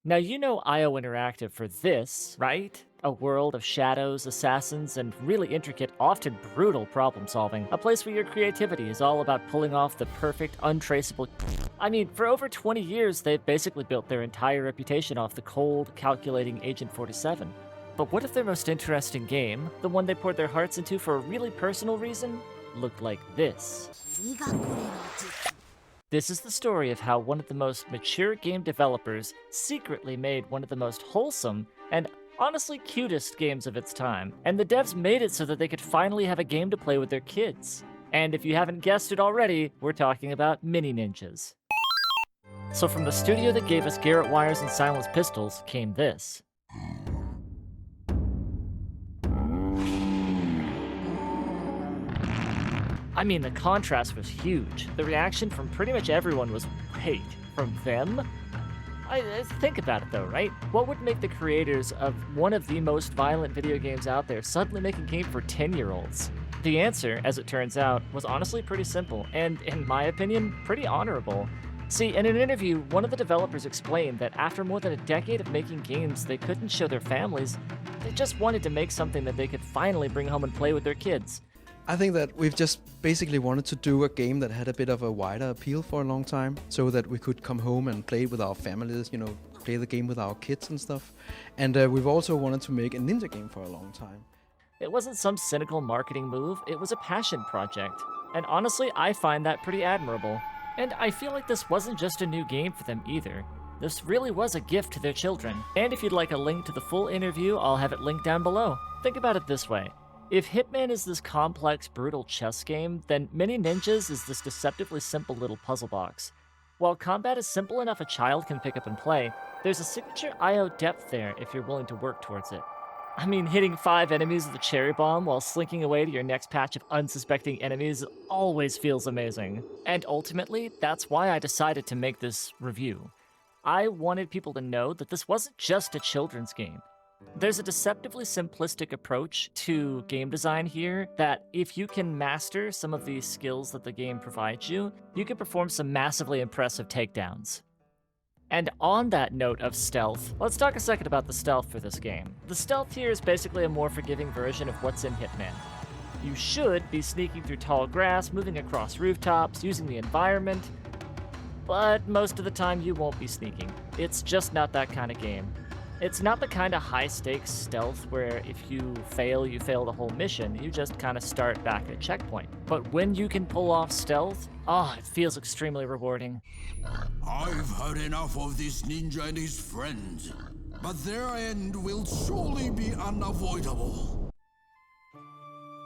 Now, you know IO Interactive for this, right? A world of shadows, assassins, and really intricate, often brutal problem solving. A place where your creativity is all about pulling off the perfect, untraceable. I mean, for over 20 years, they've basically built their entire reputation off the cold, calculating Agent 47. But what if their most interesting game, the one they poured their hearts into for a really personal reason, looked like this? This is the story of how one of the most mature game developers secretly made one of the most wholesome and honestly cutest games of its time. And the devs made it so that they could finally have a game to play with their kids. And if you haven't guessed it already, we're talking about Mini Ninjas. So from the studio that gave us Garrett Wires and Silenced Pistols came this. I mean, the contrast was huge. The reaction from pretty much everyone was, wait, from them? Think about it though, right? What would make the creators of one of the most violent video games out there suddenly make a game for 10-year-olds? The answer, as it turns out, was honestly pretty simple, and in my opinion, pretty honorable. See, in an interview, one of the developers explained that after more than a decade of making games they couldn't show their families, they just wanted to make something that they could finally bring home and play with their kids. I think that we've just basically wanted to do a game that had a bit of a wider appeal for a long time, so that we could come home and play it with our families, play the game with our kids and stuff. And we've also wanted to make a ninja game for a long time. It wasn't some cynical marketing move, it was a passion project. And honestly, I find that pretty admirable. And I feel like this wasn't just a new game for them either. This really was a gift to their children. And if you'd like a link to the full interview, I'll have it linked down below. Think about it this way. If Hitman is this complex, brutal chess game, then Mini Ninjas is this deceptively simple little puzzle box. While combat is simple enough a child can pick up and play, there's a signature IO depth there if you're willing to work towards it. I mean, hitting 5 enemies with a cherry bomb while slinking away to your next patch of unsuspecting enemies always feels amazing. And ultimately, that's why I decided to make this review. I wanted people to know that this wasn't just a children's game. There's a deceptively simplistic approach to game design here that if you can master some of these skills that the game provides you, you can perform some massively impressive takedowns. And on that note of stealth, let's talk a second about the stealth for this game. The stealth here is basically a more forgiving version of what's in Hitman. You should be sneaking through tall grass, moving across rooftops, using the environment, but most of the time you won't be sneaking. It's just not that kind of game. It's not the kind of high-stakes stealth where if you fail the whole mission. You just kind of start back at a checkpoint. But when you can pull off stealth, it feels extremely rewarding. I've had enough of this ninja and his friends, but their end will surely be unavoidable.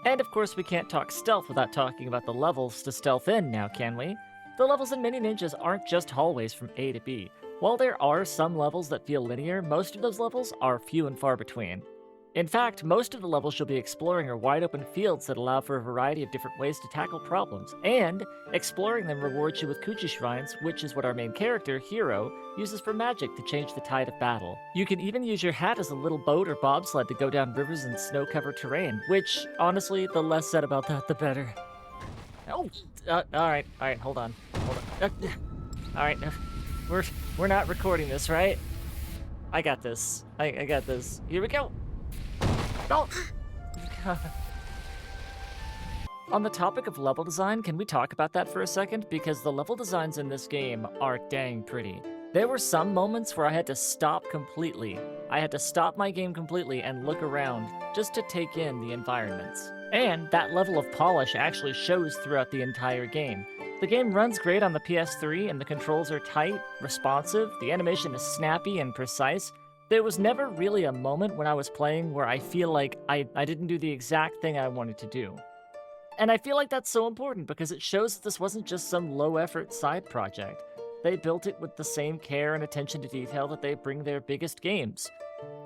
And of course, we can't talk stealth without talking about the levels to stealth in now, can we? The levels in Mini Ninjas aren't just hallways from A to B. While there are some levels that feel linear, most of those levels are few and far between. In fact, most of the levels you'll be exploring are wide open fields that allow for a variety of different ways to tackle problems, and exploring them rewards you with Kuchi Shrines, which is what our main character, Hiro, uses for magic to change the tide of battle. You can even use your hat as a little boat or bobsled to go down rivers and snow-covered terrain, which, honestly, the less said about that, the better. Oh, alright, hold on. Alright, we're not recording this, right? I got this. I got this. Here we go. Oh! On the topic of level design, can we talk about that for a second? Because the level designs in this game are dang pretty. There were some moments where I had to stop completely. I had to stop my game completely and look around just to take in the environments. And that level of polish actually shows throughout the entire game. The game runs great on the PS3 and the controls are tight, responsive, the animation is snappy and precise. There was never really a moment when I was playing where I feel like I didn't do the exact thing I wanted to do. And I feel like that's so important because it shows that this wasn't just some low-effort side project. They built it with the same care and attention to detail that they bring their biggest games.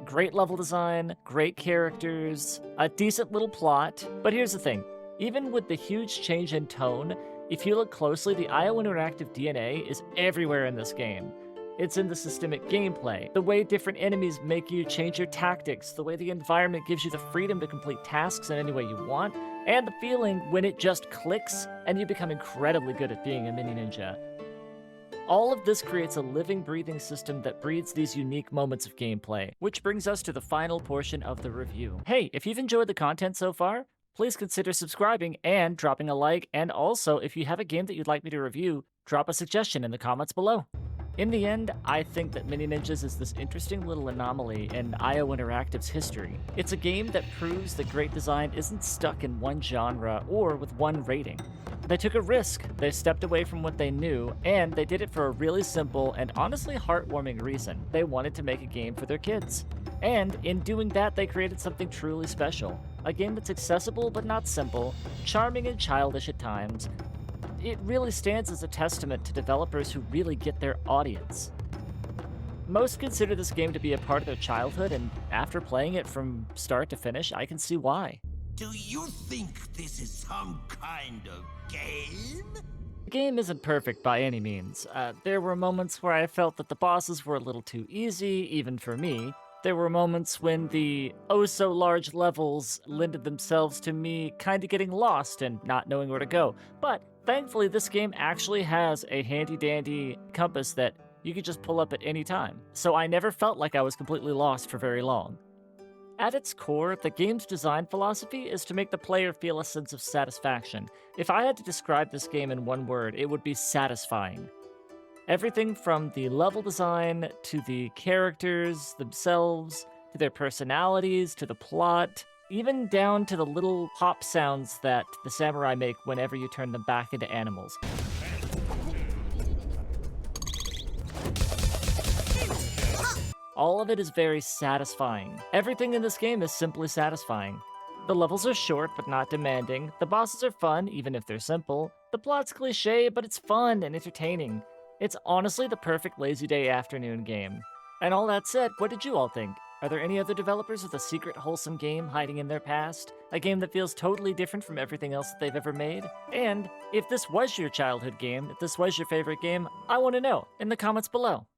Great level design, great characters, a decent little plot. But here's the thing, even with the huge change in tone, if you look closely, the IO Interactive DNA is everywhere in this game. It's in the systemic gameplay, the way different enemies make you change your tactics, the way the environment gives you the freedom to complete tasks in any way you want, and the feeling when it just clicks and you become incredibly good at being a mini ninja. All of this creates a living, breathing system that breeds these unique moments of gameplay, which brings us to the final portion of the review. Hey, if you've enjoyed the content so far, please consider subscribing and dropping a like, and also, if you have a game that you'd like me to review, drop a suggestion in the comments below. In the end, I think that Mini Ninjas is this interesting little anomaly in IO Interactive's history. It's a game that proves that great design isn't stuck in one genre or with one rating. They took a risk, they stepped away from what they knew, and they did it for a really simple and honestly heartwarming reason. They wanted to make a game for their kids. And in doing that, they created something truly special. A game that's accessible but not simple, charming and childish at times. It really stands as a testament to developers who really get their audience. Most consider this game to be a part of their childhood, and after playing it from start to finish, I can see why. Do you think this is some kind of game? The game isn't perfect by any means. There were moments where I felt that the bosses were a little too easy, even for me. There were moments when the oh-so-large levels lended themselves to me kinda getting lost and not knowing where to go. But thankfully, this game actually has a handy-dandy compass that you could just pull up at any time, so I never felt like I was completely lost for very long. At its core, the game's design philosophy is to make the player feel a sense of satisfaction. If I had to describe this game in one word, it would be satisfying. Everything from the level design, to the characters themselves, to their personalities, to the plot, even down to the little pop sounds that the samurai make whenever you turn them back into animals. All of it is very satisfying. Everything in this game is simply satisfying. The levels are short but not demanding, the bosses are fun even if they're simple, the plot's cliche but it's fun and entertaining. It's honestly the perfect lazy day afternoon game. And all that said, what did you all think? Are there any other developers with a secret wholesome game hiding in their past? A game that feels totally different from everything else that they've ever made? And if this was your childhood game, if this was your favorite game, I want to know in the comments below.